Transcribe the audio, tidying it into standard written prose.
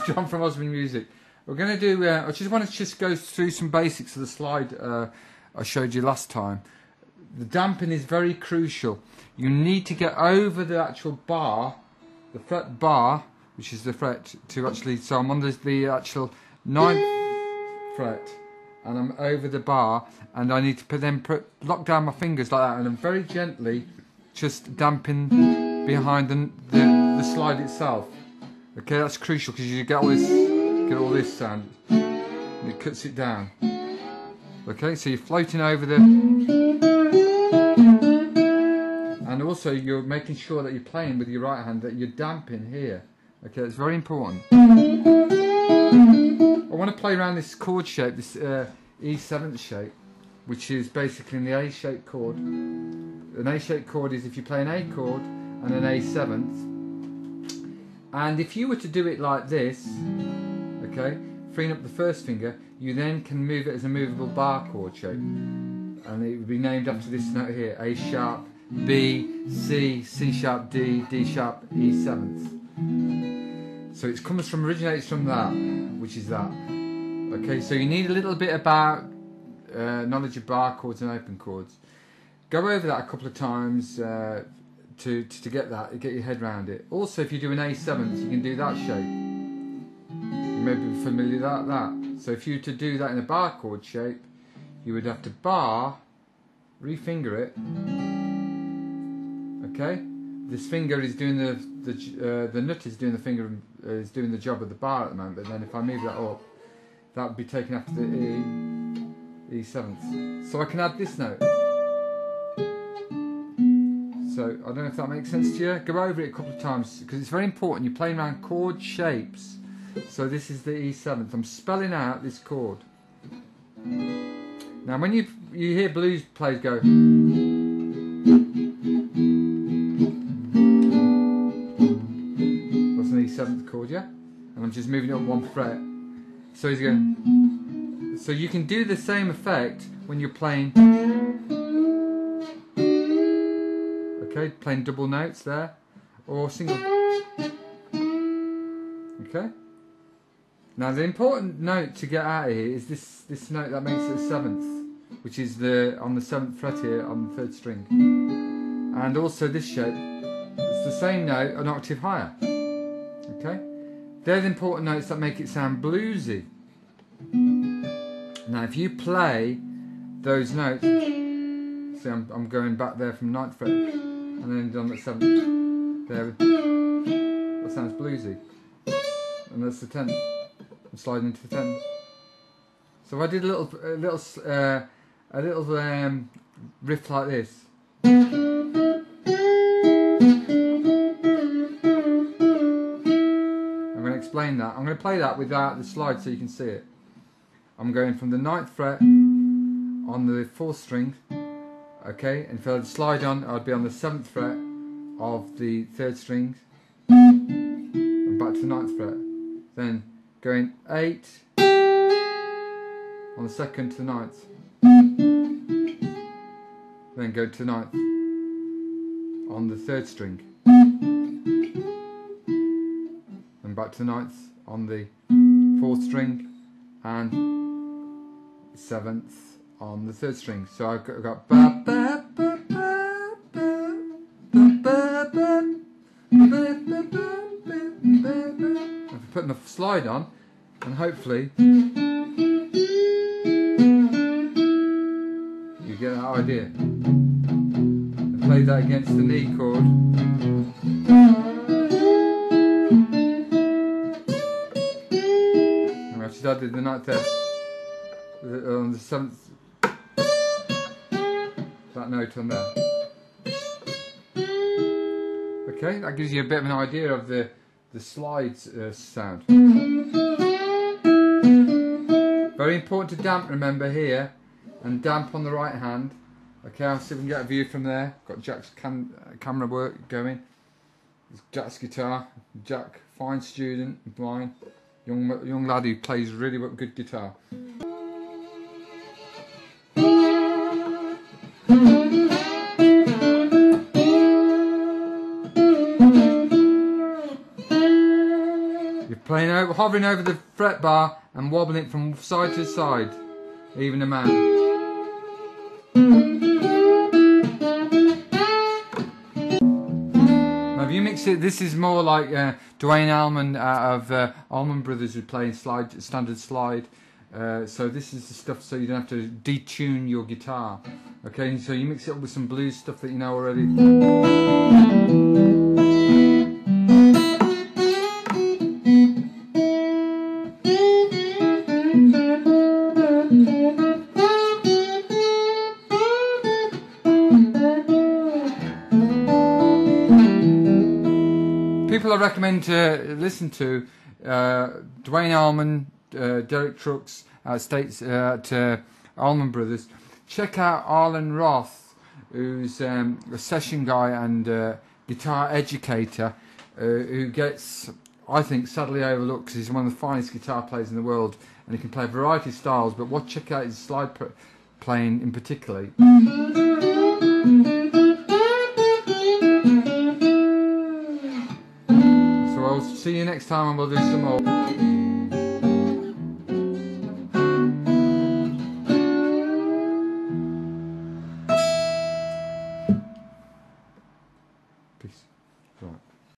John from Oswinmusic. We're going to do, I just want to go through some basics of the slide I showed you last time. The damping is very crucial. You need to get over the actual bar, the fret bar, which is the fret to actually, so I'm on the actual 9th fret and I'm over the bar, and I need to lock down my fingers like that, and I'm very gently just damping behind the slide itself. Okay, that's crucial because you get all this sound, and it cuts it down. Okay, so you're floating over the, and also you're making sure that you're playing with your right hand, that you're damping here. Okay, it's very important. I want to play around this chord shape, this E7th shape, which is basically in the A-shaped chord. An A-shaped chord is if you play an A chord and an A7th. And if you were to do it like this, okay, freeing up the first finger, you then can move it as a movable bar chord shape. And it would be named after this note here, A sharp, B, C, C sharp, D, D sharp, E7th. So it originates from that, which is that. Okay, so you need a little bit about knowledge of bar chords and open chords. Go over that a couple of times to get that, get your head around it. Also, if you do an A7th, you can do that shape. You may be familiar with that. So if you were to do that in a bar chord shape, you would have to bar, refinger it. Okay, this finger is doing the nut is doing the finger is doing the job of the bar at the moment. But then if I move that up, that would be taken after the E7th. So I can add this note. So I don't know if that makes sense to you. Go over it a couple of times because it's very important. You're playing around chord shapes. So this is the E7th. I'm spelling out this chord. Now when you hear blues players go, that's an E7th chord, yeah? And I'm just moving it up one fret. So he's going. So you can do the same effect when you're playing. Okay, playing double notes there, or single. Okay. Now the important note to get out of here is this note that makes it a 7th, which is on the 7th fret here on the 3rd string, and also this shape. It's the same note, an octave higher. Okay. They're the important notes that make it sound bluesy. Now if you play those notes, see I'm going back there from 9th fret and then on the 7th, there, that sounds bluesy. And that's the 10th, I'm sliding into the 10th. So I did a little riff like this. Explain that. I'm going to play that without the slide so you can see it. I'm going from the 9th fret on the 4th string, okay, and if I had slide on, I'd be on the 7th fret of the 3rd string and back to the 9th fret. Then going 8 on the 2nd to the 9th, then go to 9th on the 3rd string, back to the 9th on the 4th string and 7th on the 3rd string. So I've got ba ba ba ba ba ba ba ba. I'm putting a slide on, and hopefully you get that idea. I play that against the knee chord. I did the 9th there on the 7th, that note on there. Okay, that gives you a bit of an idea of the slides sound. Very important to damp, remember, here, and damp on the right hand. Okay, I'll see if we can get a view from there. Got Jack's camera work going. It's Jack's guitar. Jack, fine student of mine. Young lad who plays really good guitar. You're hovering over the fret bar and wobbling it from side to side, even a man. Now if you mix it, this is more like Dwayne Allman out of Allman Brothers, who play standard slide. So this is the stuff so you don't have to detune your guitar. Okay, so you mix it up with some blues stuff that you know already. People I recommend to listen to, Dwayne Allman, Derek Trucks at Allman Brothers. Check out Arlen Roth, who's a session guy and guitar educator, who gets, I think, sadly overlooked because he's one of the finest guitar players in the world, and he can play a variety of styles. But check out his slide playing in particular. So I'll see you next time and we'll do some more.